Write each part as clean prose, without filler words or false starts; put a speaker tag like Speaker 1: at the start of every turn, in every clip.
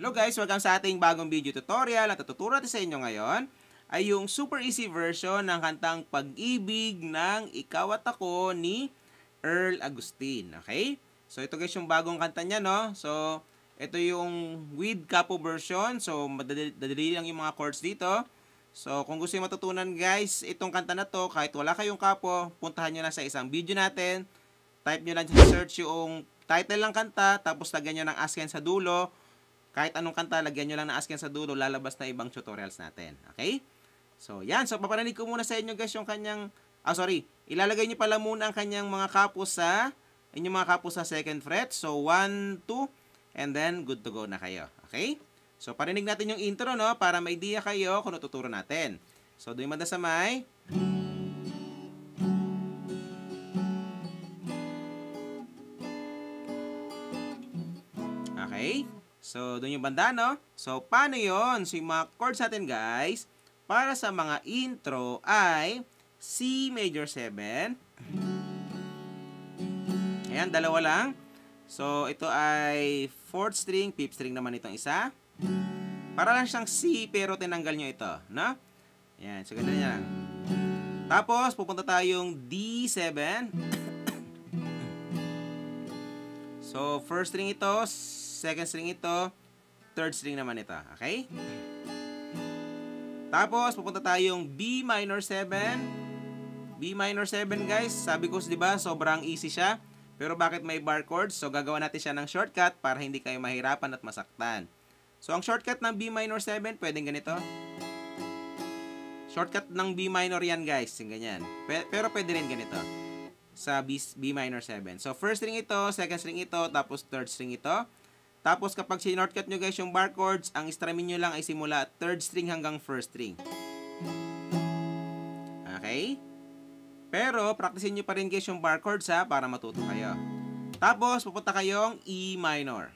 Speaker 1: Hello guys, welcome sa ating bagong video tutorial. At tuturo natin sa inyo ngayon ay yung super easy version ng kantang Pag-ibig ng Ikaw at Ako ni Earl Agustin. Okay? So ito guys yung bagong kanta niya, no? So ito yung with capo version. So madadali lang yung mga chords dito. So kung gusto niyo matutunan guys, itong kanta na to, kahit wala kayong capo, puntahan nyo lang sa isang video natin. Type nyo lang sa search yung title ng kanta, tapos lagyan nyo ng asken sa dulo. Kahit anong kanta, lagyan nyo lang ng asken sa dulo, lalabas na ibang tutorials natin. Okay? So, yan. So, paparinig ko muna sa inyo guys yung kanyang, ilalagay nyo pala muna ang kanyang mga kapos sa, inyong mga kapos sa second fret. So, 1, 2, and then good to go na kayo. Okay? So, parinig natin yung intro, no? Para may idea kayo kung natuturo natin. So, doon yung banda sa may. Okay? So, doon yung banda, no? So, paano yon? So, yung mga chords natin, guys, para sa mga intro ay C major 7. Ayan, dalawa lang. So, ito ay 4th string, 5th string naman itong isa. Para lang siyang C, pero tinanggal nyo ito, no? Ayan, so ganun yan. Tapos, pupunta tayong D7. So, first string ito, second string ito, third string naman ito. Okay? Tapos, pupunta tayong B minor 7. B minor 7, guys. Sabi ko, di ba, sobrang easy siya. Pero bakit may bar chords? So, gagawa natin siya ng shortcut para hindi kayo mahirapan at masaktan. So, ang shortcut ng B minor 7, pwedeng ganito. Shortcut ng B minor yan, guys. Yung ganyan. Pero pwede rin ganito. Sa B minor 7. So, first string ito, second string ito, tapos third string ito. Tapos, kapag sinortcut nyo guys yung bar chords, ang strumming nyo lang ay simula third string hanggang first string. Okay? Pero, practicein nyo pa rin guys yung bar chords ha, para matuto kayo. Tapos, pupunta kayong E minor.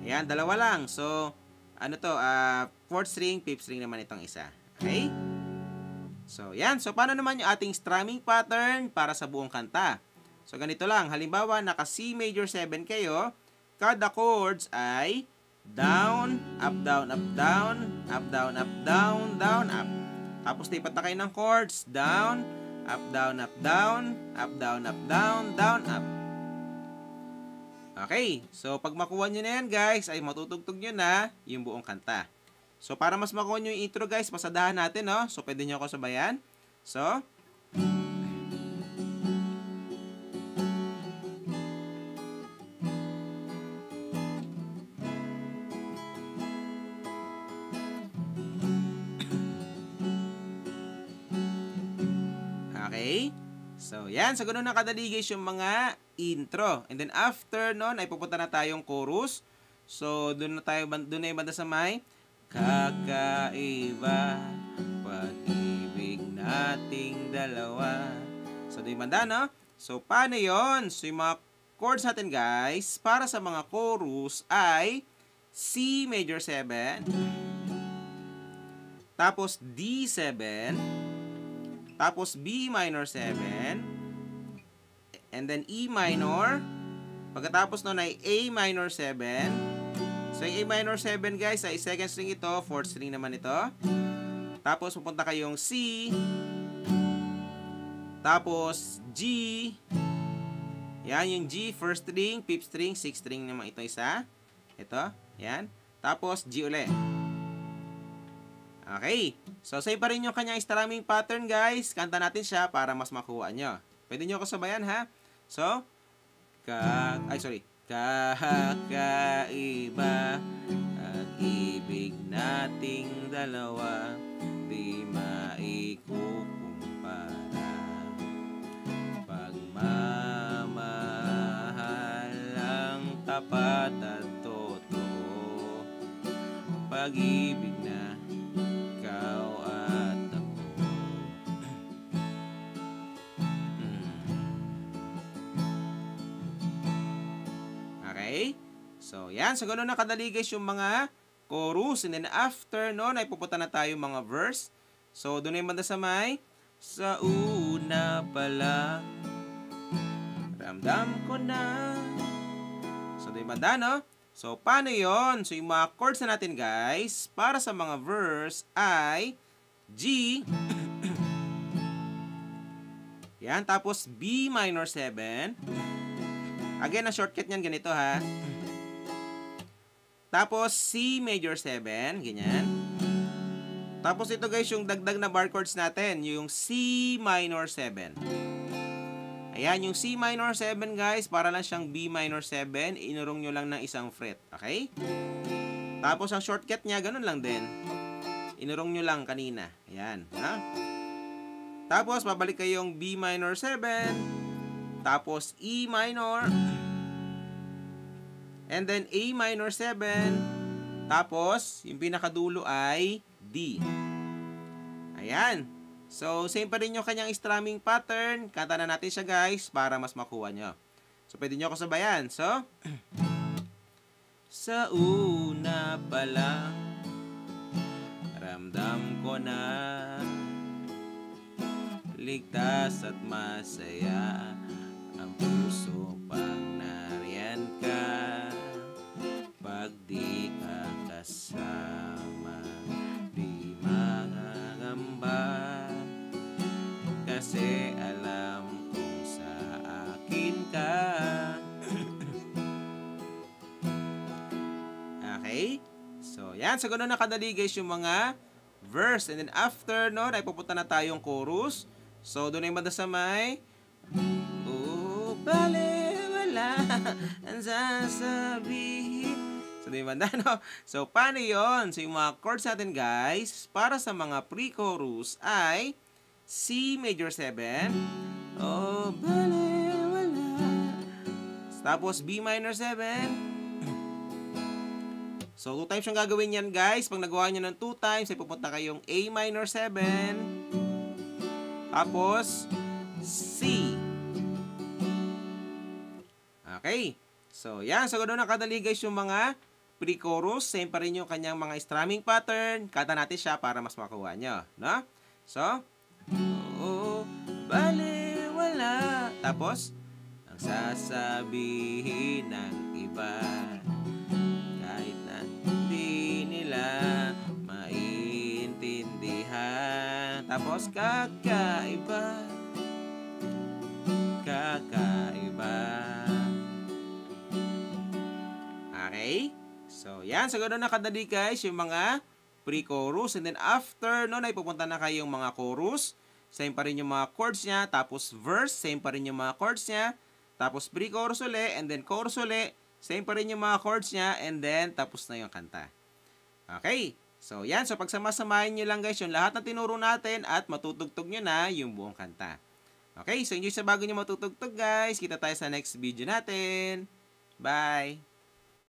Speaker 1: Ayan, dalawa lang. So, ano to, 4th string, 5th string naman itong isa. Okay? So, yan. So, paano naman yung ating strumming pattern para sa buong kanta? So, ganito lang. Halimbawa, naka C major 7 kayo. Kada chords ay down, up, down, up, down, up, down, up, down, down, up. Tapos, lipat na kayo ng chords. Down, up, down, up, down, up, down, up, down, down, up. Okay. So, pag makuha nyo na yan, guys, ay matutugtog nyo na yung buong kanta. So, para mas makuha nyo yung intro, guys, pasadahan natin, no? So, pwede nyo ako sabayan. So, okay. So, yan. So, ganun na kadali, guys, yung mga intro. And then, after nun, ay pupunta na tayong chorus. So, doon na yung banda sa may kakaiba, pag-ibig nating dalawa. So, doon yung banda, no? So, paano yon? So, yung mga chords natin, guys, para sa mga chorus ay C major 7, tapos D7, tapos B minor 7, and then E minor. Pagkatapos nun ay A minor 7. So, yung A minor 7, guys, ay second string ito, fourth string naman ito. Tapos, pupunta kayong C. Tapos, G. Yan, yung G, first string, fifth string, sixth string naman ito isa. Ito, yan. Tapos, G ulit. Okay. So, same pa rin yung kanyang strumming pattern, guys. Kanta natin siya para mas makuha nyo. Pwede nyo ako sabayan, ha? So, kakaiba, pag-ibig nating dalawa, di maikukumpara. Pagmamahal ang tapat at totoo, pag-ibig na ikaw at ako. Okay? So, yan. So, ganoon na kadali guys yung mga chorus. And then, after nun, ay pupunta na tayo mga verse. So, doon na yung banda sa may. Sa una pa lang, ramdam ko na. So, doon yung banda, no? So, paano yon? So, yung mga chords na natin, guys, para sa mga verse ay G, yan, tapos B minor 7. Again, ang shortcut niyan ganito ha. Tapos C major 7, ganyan. Tapos ito guys, yung dagdag na bar chords natin, yung C minor 7. Ayan, yung C minor 7 guys, para lang siyang B minor 7, inurong nyo lang ng isang fret, okay? Tapos ang shortcut niya, ganun lang din. Inurong nyo lang kanina. Ayan, ha? Tapos, babalik kayong B minor 7, tapos E minor, and then A minor 7, tapos, yung pinakadulo ay D. Ayan. So, same pa rin yung kanyang strumming pattern. Kanta na natin siya guys, para mas makuha nyo. So, pwede nyo ako sabayan. So, sa una pa lang, ramdam ko na ligtas at masaya ang puso pag nariyan ka. Pag di ka kasama, di mangangamba, kasi alam kong sa akin ka. Okay? So, yan. So, ganun na kadali guys yung mga verse. And then after nun, ay pupunta na tayong chorus. So, doon ay banda sa may oh, baliwala ang sasabihin. So, doon ay banda, no? So, paano yun? So, yung mga chords natin, guys, para sa mga pre-chorus ay C major 7. Oh, baliwala. Tapos, B minor 7. So, 2 times yung gagawin yan, guys. Pag nagawa nyo ng 2 times, ay pupunta kayong A minor 7. Tapos, C. Okay. So, yan. So, ganoon na kadali guys yung mga pre-chorus. Same pa rin yung kanyang mga strumming pattern. Kanta natin siya para mas makuha nyo. No? So, oh, baliwala. Tapos, ang sasabihin ng iba, kahit na hindi nila maintindihan. Tapos, kakaiba. Kakaiba. Okay? So, yan. So, ganoon na kadali guys yung mga pre-chorus. And then, after nun, ay pupunta na kayong mga chorus. Same pa rin yung mga chords niya. Tapos, verse. Same pa rin yung mga chords niya. Tapos, pre-chorus uli. And then, chorus uli. Same pa rin yung mga chords niya. And then, tapos na yung kanta. Okay? So, yan. So, pagsama-samahin nyo lang guys yung lahat na tinuro natin at matutugtog nyo na yung buong kanta. Okay? So, enjoy sa bago nyo matutugtog guys. Kita tayo sa next video natin. Bye!